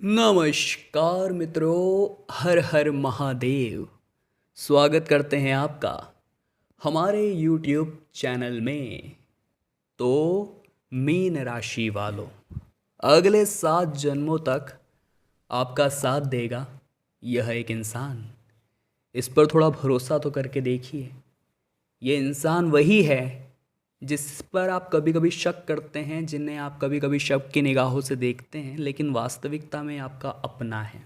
नमस्कार मित्रों, हर हर महादेव। स्वागत करते हैं आपका हमारे YouTube चैनल में। तो मीन राशि वालों, अगले 7 जन्मों तक आपका साथ देगा यह एक इंसान। इस पर थोड़ा भरोसा तो करके देखिए। ये इंसान वही है जिस पर आप कभी कभी शक करते हैं, जिन्हें आप कभी कभी शक की निगाहों से देखते हैं, लेकिन वास्तविकता में आपका अपना है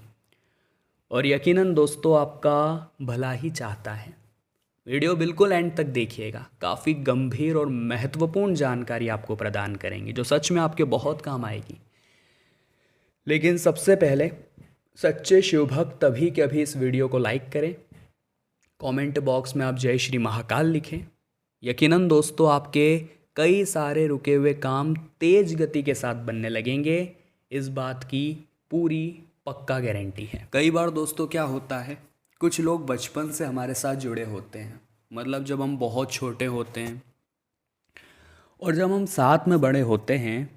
और यकीनन दोस्तों आपका भला ही चाहता है। वीडियो बिल्कुल एंड तक देखिएगा, काफ़ी गंभीर और महत्वपूर्ण जानकारी आपको प्रदान करेंगे जो सच में आपके बहुत काम आएगी। लेकिन सबसे पहले सच्चे शिवभक्त तभी के अभी इस वीडियो को लाइक करें, कमेंट बॉक्स में आप जय श्री महाकाल लिखें। यकीनन दोस्तों आपके कई सारे रुके हुए काम तेज गति के साथ बनने लगेंगे, इस बात की पूरी पक्का गारंटी है। कई बार दोस्तों क्या होता है, कुछ लोग बचपन से हमारे साथ जुड़े होते हैं, मतलब जब हम बहुत छोटे होते हैं और जब हम साथ में बड़े होते हैं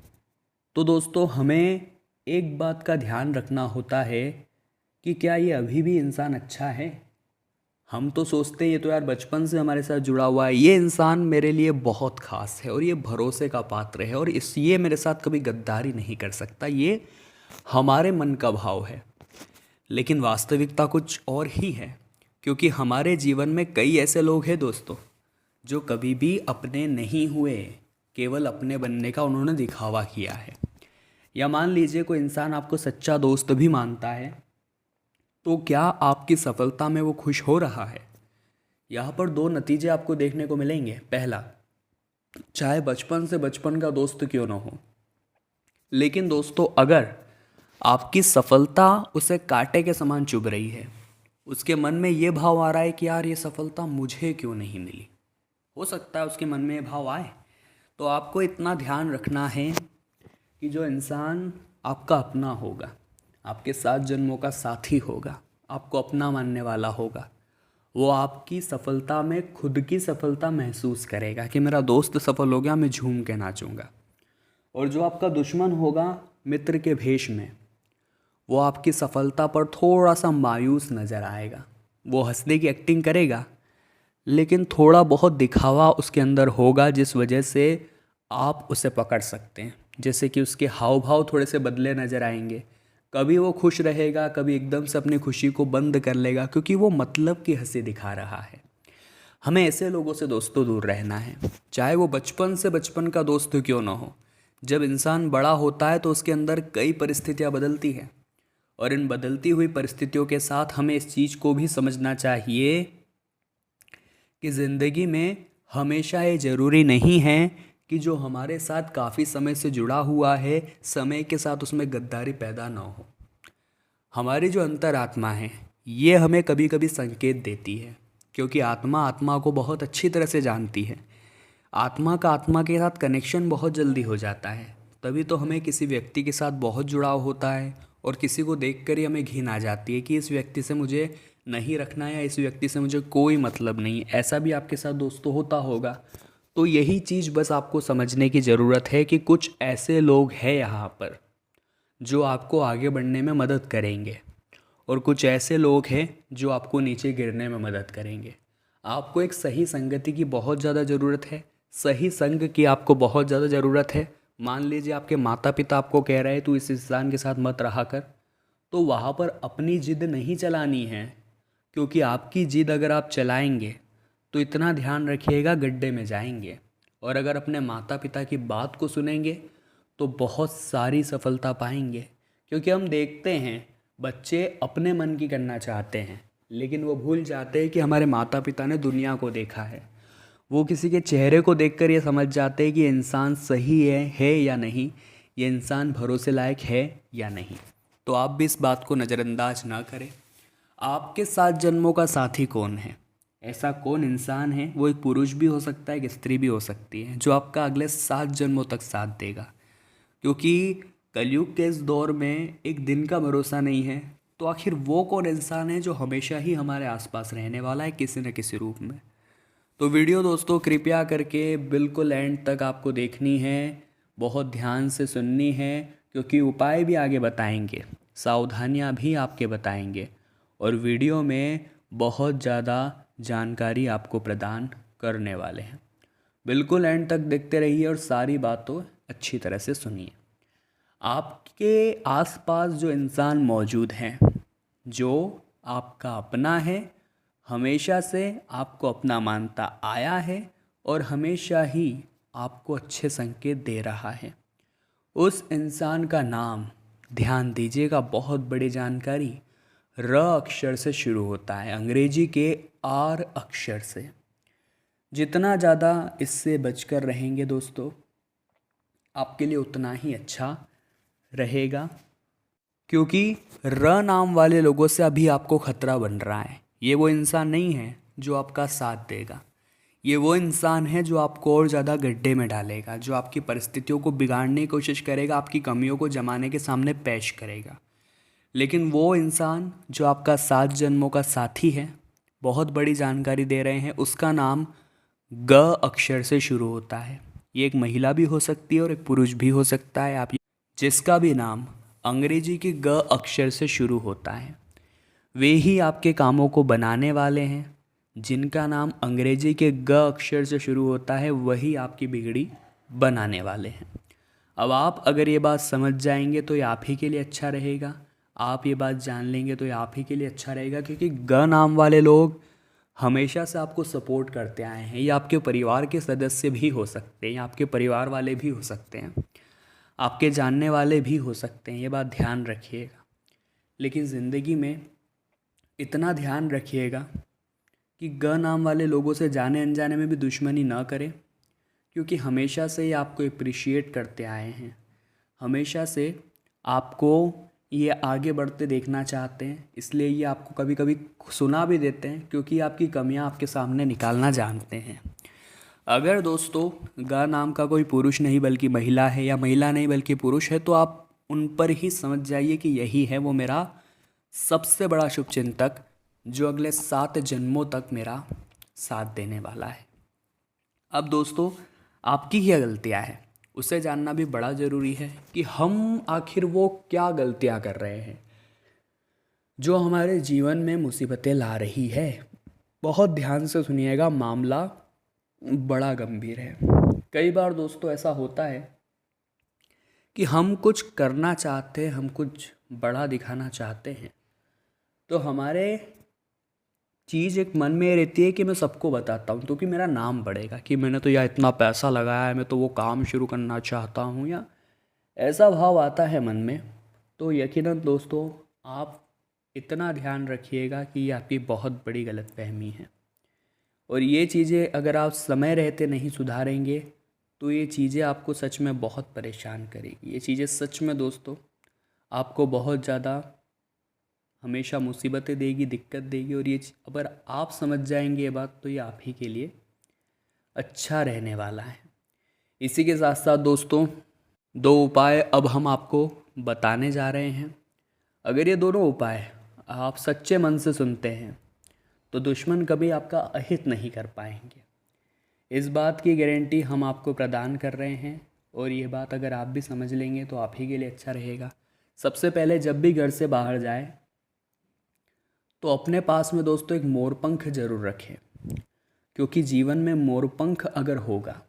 तो दोस्तों हमें एक बात का ध्यान रखना होता है कि क्या ये अभी भी इंसान अच्छा है। हम तो सोचते हैं ये तो यार बचपन से हमारे साथ जुड़ा हुआ है, ये इंसान मेरे लिए बहुत खास है और ये भरोसे का पात्र है और ये मेरे साथ कभी गद्दारी नहीं कर सकता, ये हमारे मन का भाव है। लेकिन वास्तविकता कुछ और ही है, क्योंकि हमारे जीवन में कई ऐसे लोग हैं दोस्तों जो कभी भी अपने नहीं हुए, केवल अपने बनने का उन्होंने दिखावा किया है। या मान लीजिए कोई इंसान आपको सच्चा दोस्त भी मानता है, तो क्या आपकी सफलता में वो खुश हो रहा है? यहाँ पर दो नतीजे आपको देखने को मिलेंगे। पहला, चाहे बचपन से बचपन का दोस्त क्यों ना हो, लेकिन दोस्तों अगर आपकी सफलता उसे कांटे के समान चुभ रही है, उसके मन में ये भाव आ रहा है कि यार ये सफलता मुझे क्यों नहीं मिली, हो सकता है उसके मन में ये भाव आए, तो आपको इतना ध्यान रखना है कि जो इंसान आपका अपना होगा, आपके 7 जन्मों का साथी होगा, आपको अपना मानने वाला होगा, वो आपकी सफलता में खुद की सफलता महसूस करेगा कि मेरा दोस्त सफल हो गया, मैं झूम के नाचूंगा। और जो आपका दुश्मन होगा मित्र के भेष में, वो आपकी सफलता पर थोड़ा सा मायूस नज़र आएगा। वो हंसने की एक्टिंग करेगा, लेकिन थोड़ा बहुत दिखावा उसके अंदर होगा जिस वजह से आप उसे पकड़ सकते हैं। जैसे कि उसके हाव भाव थोड़े से बदले नज़र आएंगे, कभी वो खुश रहेगा, कभी एकदम से अपनी खुशी को बंद कर लेगा, क्योंकि वो मतलब की हंसी दिखा रहा है। हमें ऐसे लोगों से दोस्तों दूर रहना है, चाहे वो बचपन से बचपन का दोस्त क्यों ना हो। जब इंसान बड़ा होता है तो उसके अंदर कई परिस्थितियाँ बदलती हैं, और इन बदलती हुई परिस्थितियों के साथ हमें इस चीज़ को भी समझना चाहिए कि ज़िंदगी में हमेशा ये ज़रूरी नहीं है कि जो हमारे साथ काफ़ी समय से जुड़ा हुआ है, समय के साथ उसमें गद्दारी पैदा ना हो। हमारी जो अंतरात्मा है ये हमें कभी कभी संकेत देती है, क्योंकि आत्मा आत्मा को बहुत अच्छी तरह से जानती है। आत्मा का आत्मा के साथ कनेक्शन बहुत जल्दी हो जाता है, तभी तो हमें किसी व्यक्ति के साथ बहुत जुड़ाव होता है और किसी को देखकर ही हमें घिन आ जाती है कि इस व्यक्ति से मुझे नहीं रखना है या इस व्यक्ति से मुझे कोई मतलब नहीं। ऐसा भी आपके साथ दोस्तों होता होगा। तो यही चीज़ बस आपको समझने की ज़रूरत है कि कुछ ऐसे लोग हैं यहाँ पर जो आपको आगे बढ़ने में मदद करेंगे, और कुछ ऐसे लोग हैं जो आपको नीचे गिरने में मदद करेंगे। आपको एक सही संगति की बहुत ज़्यादा ज़रूरत है, सही संग की आपको बहुत ज़्यादा ज़रूरत है। मान लीजिए आपके माता पिता आपको कह रहे हैं तू इस इंसान के साथ मत रहा कर, तो वहाँ पर अपनी जिद नहीं चलानी है, क्योंकि आपकी जिद अगर आप चलाएंगे तो इतना ध्यान रखिएगा गड्ढे में जाएंगे। और अगर अपने माता पिता की बात को सुनेंगे तो बहुत सारी सफलता पाएंगे, क्योंकि हम देखते हैं बच्चे अपने मन की करना चाहते हैं, लेकिन वो भूल जाते हैं कि हमारे माता पिता ने दुनिया को देखा है। वो किसी के चेहरे को देखकर ये समझ जाते हैं कि ये इंसान सही है या नहीं, ये इंसान भरोसे लायक है या नहीं। तो आप भी इस बात को नज़रअंदाज ना करें। आपके 7 जन्मों का साथी कौन है, ऐसा कौन इंसान है, वो एक पुरुष भी हो सकता है, एक स्त्री भी हो सकती है, जो आपका अगले 7 जन्मों तक साथ देगा। क्योंकि कलयुग के इस दौर में एक दिन का भरोसा नहीं है, तो आखिर वो कौन इंसान है जो हमेशा ही हमारे आसपास रहने वाला है किसी न किसी रूप में। तो वीडियो दोस्तों कृपया करके बिल्कुल एंड तक आपको देखनी है, बहुत ध्यान से सुननी है, क्योंकि उपाय भी आगे बताएंगे। सावधानियां भी आपके बताएंगे और वीडियो में बहुत ज़्यादा जानकारी आपको प्रदान करने वाले हैं। बिल्कुल एंड तक देखते रहिए और सारी बातों अच्छी तरह से सुनिए। आपके आसपास जो इंसान मौजूद हैं, जो आपका अपना है, हमेशा से आपको अपना मानता आया है और हमेशा ही आपको अच्छे संकेत दे रहा है, उस इंसान का नाम ध्यान दीजिएगा। बहुत बड़ी जानकारी, र अक्षर से शुरू होता है, अंग्रेजी के आर अक्षर से। जितना ज़्यादा इससे बचकर रहेंगे दोस्तों, आपके लिए उतना ही अच्छा रहेगा, क्योंकि र नाम वाले लोगों से अभी आपको खतरा बन रहा है। ये वो इंसान नहीं है जो आपका साथ देगा, ये वो इंसान है जो आपको और ज़्यादा गड्ढे में डालेगा, जो आपकी परिस्थितियों को बिगाड़ने की कोशिश करेगा, आपकी कमियों को जमाने के सामने पेश करेगा। लेकिन वो इंसान जो आपका 7 जन्मों का साथी है, बहुत बड़ी जानकारी दे रहे हैं, उसका नाम ग अक्षर से शुरू होता है। ये एक महिला भी हो सकती है और एक पुरुष भी हो सकता है। आप जिसका भी नाम अंग्रेजी के ग अक्षर से शुरू होता है, वे ही आपके कामों को बनाने वाले हैं। जिनका नाम अंग्रेजी के ग अक्षर से शुरू होता है, वही आपकी बिगड़ी बनाने वाले हैं। अब आप अगर ये बात समझ जाएंगे तो ये आप ही के लिए अच्छा रहेगा। आप ये बात जान लेंगे तो ये आप ही के लिए अच्छा रहेगा, क्योंकि ग नाम वाले लोग हमेशा से आपको सपोर्ट करते आए हैं। ये आपके परिवार के सदस्य भी हो सकते हैं, आपके परिवार वाले भी हो सकते हैं, आपके जानने वाले भी हो सकते हैं। ये बात ध्यान रखिएगा। लेकिन ज़िंदगी में इतना ध्यान रखिएगा कि ग नाम वाले लोगों से जाने अनजाने में भी दुश्मनी ना करें, क्योंकि हमेशा से ये आपको अप्रिशिएट करते आए हैं, हमेशा से आपको ये आगे बढ़ते देखना चाहते हैं। इसलिए ये आपको कभी कभी सुना भी देते हैं, क्योंकि आपकी कमियां आपके सामने निकालना जानते हैं। अगर दोस्तों ग नाम का कोई पुरुष नहीं बल्कि महिला है, या महिला नहीं बल्कि पुरुष है, तो आप उन पर ही समझ जाइए कि यही है वो मेरा सबसे बड़ा शुभचिंतक, जो अगले 7 जन्मों तक मेरा साथ देने वाला है। अब दोस्तों, आपकी क्या गलतियां हैं उसे जानना भी बड़ा ज़रूरी है, कि हम आखिर वो क्या गलतियां कर रहे हैं जो हमारे जीवन में मुसीबतें ला रही है। बहुत ध्यान से सुनिएगा, मामला बड़ा गंभीर है। कई बार दोस्तों ऐसा होता है कि हम कुछ करना चाहते हैं, हम कुछ बड़ा दिखाना चाहते हैं, तो हमारे चीज़ एक मन में रहती है कि मैं सबको बताता हूँ, क्योंकि मेरा नाम बढ़ेगा, कि मैंने तो यार इतना पैसा लगाया है, मैं तो वो काम शुरू करना चाहता हूँ, या ऐसा भाव आता है मन में। तो यकीनन दोस्तों, आप इतना ध्यान रखिएगा कि ये आपकी बहुत बड़ी गलतफहमी है, और ये चीज़ें अगर आप समय रहते नहीं सुधारेंगे तो ये चीज़ें आपको सच में बहुत परेशान करेगी। ये चीज़ें सच में दोस्तों आपको बहुत ज़्यादा हमेशा मुसीबतें देगी, दिक्कत देगी, और ये अगर आप समझ जाएंगे ये बात, तो ये आप ही के लिए अच्छा रहने वाला है। इसी के साथ साथ दोस्तों, 2 उपाय अब हम आपको बताने जा रहे हैं। अगर ये दोनों उपाय आप सच्चे मन से सुनते हैं तो दुश्मन कभी आपका अहित नहीं कर पाएंगे। इस बात की गारंटी हम आपको प्रदान कर रहे हैं, और ये बात अगर आप भी समझ लेंगे तो आप ही के लिए अच्छा रहेगा। सबसे पहले, जब भी घर से बाहर जाए तो अपने पास में दोस्तों एक मोरपंख जरूर रखें, क्योंकि जीवन में मोरपंख अगर होगा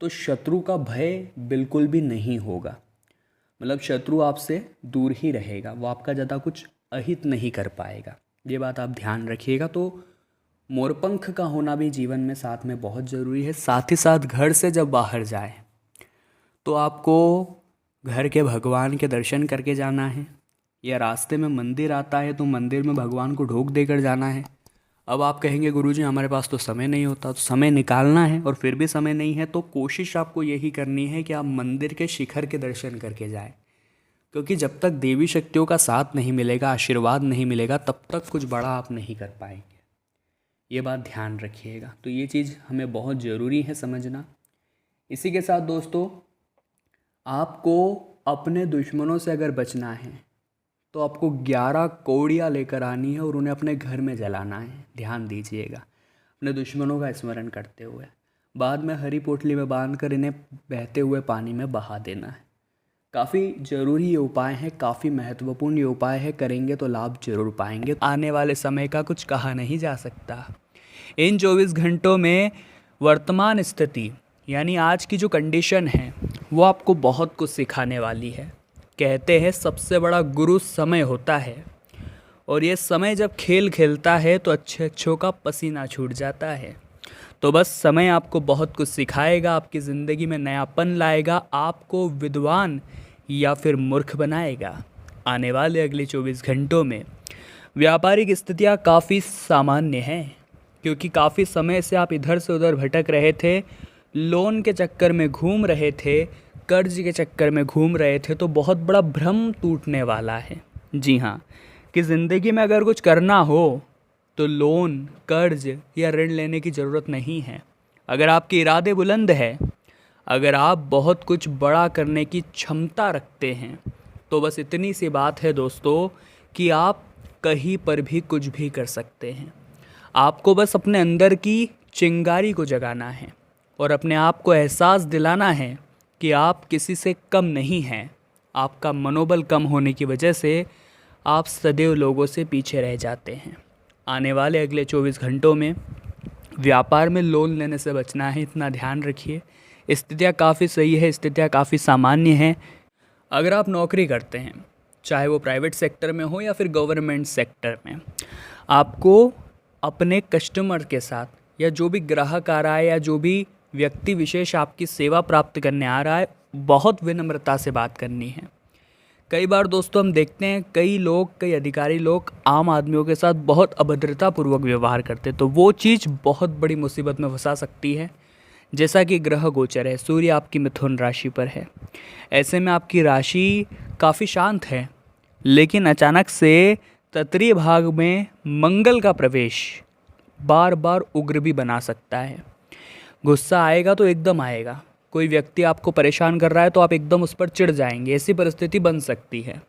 तो शत्रु का भय बिल्कुल भी नहीं होगा। मतलब शत्रु आपसे दूर ही रहेगा, वो आपका ज़्यादा कुछ अहित नहीं कर पाएगा। ये बात आप ध्यान रखिएगा। तो मोरपंख का होना भी जीवन में साथ में बहुत ज़रूरी है। साथ ही साथ घर से जब बाहर जाए तो आपको घर के भगवान के दर्शन करके जाना है, या रास्ते में मंदिर आता है तो मंदिर में भगवान को ढोक देकर जाना है। अब आप कहेंगे गुरुजी हमारे पास तो समय नहीं होता, तो समय निकालना है, और फिर भी समय नहीं है तो कोशिश आपको यही करनी है कि आप मंदिर के शिखर के दर्शन करके जाएं, क्योंकि जब तक देवी शक्तियों का साथ नहीं मिलेगा, आशीर्वाद नहीं मिलेगा, तब तक कुछ बड़ा आप नहीं कर पाएंगे। ये बात ध्यान रखिएगा। तो ये चीज़ हमें बहुत ज़रूरी है समझना। इसी के साथ दोस्तों, आपको अपने दुश्मनों से अगर बचना है तो आपको 11 कौड़ियाँ लेकर आनी है और उन्हें अपने घर में जलाना है। ध्यान दीजिएगा, अपने दुश्मनों का स्मरण करते हुए बाद में हरी पोटली में बांध कर इन्हें बहते हुए पानी में बहा देना है। काफ़ी ज़रूरी ये उपाय हैं, काफ़ी महत्वपूर्ण ये उपाय है, करेंगे तो लाभ जरूर पाएंगे। आने वाले समय का कुछ कहा नहीं जा सकता। इन 24 घंटों में वर्तमान स्थिति यानी आज की जो कंडीशन है वो आपको बहुत कुछ सिखाने वाली है। कहते हैं सबसे बड़ा गुरु समय होता है, और ये समय जब खेल खेलता है तो अच्छे अच्छों का पसीना छूट जाता है। तो बस समय आपको बहुत कुछ सिखाएगा, आपकी ज़िंदगी में नयापन लाएगा, आपको विद्वान या फिर मूर्ख बनाएगा। आने वाले अगले 24 घंटों में व्यापारिक स्थितियाँ काफ़ी सामान्य हैं, क्योंकि काफ़ी समय से आप इधर से उधर भटक रहे थे, लोन के चक्कर में घूम रहे थे, कर्ज के चक्कर में घूम रहे थे, तो बहुत बड़ा भ्रम टूटने वाला है। जी हाँ, कि ज़िंदगी में अगर कुछ करना हो तो लोन, कर्ज या ऋण लेने की ज़रूरत नहीं है। अगर आपके इरादे बुलंद है, अगर आप बहुत कुछ बड़ा करने की क्षमता रखते हैं, तो बस इतनी सी बात है दोस्तों कि आप कहीं पर भी कुछ भी कर सकते हैं। आपको बस अपने अंदर की चिंगारी को जगाना है और अपने आप को एहसास दिलाना है कि आप किसी से कम नहीं हैं। आपका मनोबल कम होने की वजह से आप सदैव लोगों से पीछे रह जाते हैं। आने वाले अगले 24 घंटों में व्यापार में लोन लेने से बचना है, इतना ध्यान रखिए। स्थितियाँ काफ़ी सही है, स्थितियाँ काफ़ी सामान्य हैं। अगर आप नौकरी करते हैं, चाहे वो प्राइवेट सेक्टर में हो या फिर गवर्नमेंट सेक्टर में, आपको अपने कस्टमर के साथ या जो भी ग्राहक आ रहा है या जो भी व्यक्ति विशेष आपकी सेवा प्राप्त करने आ रहा है, बहुत विनम्रता से बात करनी है। कई बार दोस्तों हम देखते हैं कई अधिकारी लोग आम आदमियों के साथ बहुत अभद्रतापूर्वक व्यवहार करते, तो वो चीज़ बहुत बड़ी मुसीबत में फंसा सकती है। जैसा कि ग्रह गोचर है, सूर्य आपकी मिथुन राशि पर है, ऐसे में आपकी राशि काफ़ी शांत है, लेकिन अचानक से तृतीय भाग में मंगल का प्रवेश बार बार उग्र भी बना सकता है। गुस्सा आएगा तो एकदम आएगा, कोई व्यक्ति आपको परेशान कर रहा है तो आप एकदम उस पर चिढ़ जाएंगे, ऐसी परिस्थिति बन सकती है।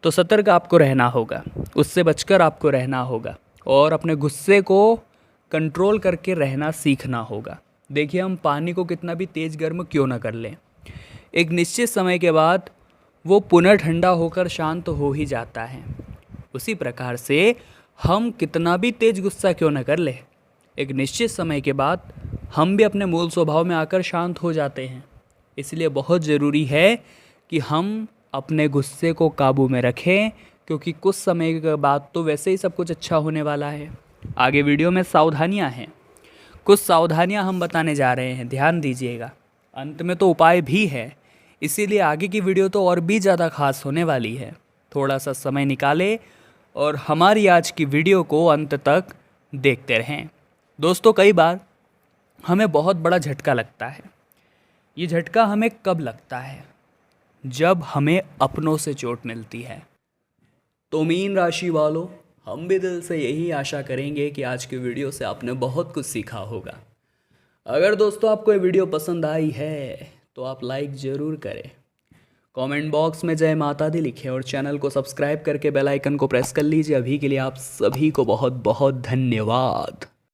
तो सतर्क आपको रहना होगा, उससे बचकर आपको रहना होगा और अपने गुस्से को कंट्रोल करके रहना सीखना होगा। देखिए, हम पानी को कितना भी तेज़ गर्म क्यों ना कर लें, एक निश्चित समय के बाद वो पुनः ठंडा होकर शांत हो ही जाता है। उसी प्रकार से हम कितना भी तेज गुस्सा क्यों न कर ले, एक निश्चित समय के बाद हम भी अपने मूल स्वभाव में आकर शांत हो जाते हैं। इसलिए बहुत ज़रूरी है कि हम अपने गुस्से को काबू में रखें, क्योंकि कुछ समय के बाद तो वैसे ही सब कुछ अच्छा होने वाला है। आगे वीडियो में सावधानियां हैं, कुछ सावधानियां हम बताने जा रहे हैं, ध्यान दीजिएगा। अंत में तो उपाय भी है, इसीलिए आगे की वीडियो तो और भी ज़्यादा खास होने वाली है। थोड़ा सा समय निकालें और हमारी आज की वीडियो को अंत तक देखते रहें। दोस्तों, कई बार हमें बहुत बड़ा झटका लगता है। ये झटका हमें कब लगता है? जब हमें अपनों से चोट मिलती है। तो मीन राशि वालों, हम भी दिल से यही आशा करेंगे कि आज की वीडियो से आपने बहुत कुछ सीखा होगा। अगर दोस्तों आपको ये वीडियो पसंद आई है तो आप लाइक ज़रूर करें, कमेंट बॉक्स में जय माता दी लिखें और चैनल को सब्सक्राइब करके बेल आइकन को प्रेस कर लीजिए। अभी के लिए आप सभी को बहुत बहुत धन्यवाद।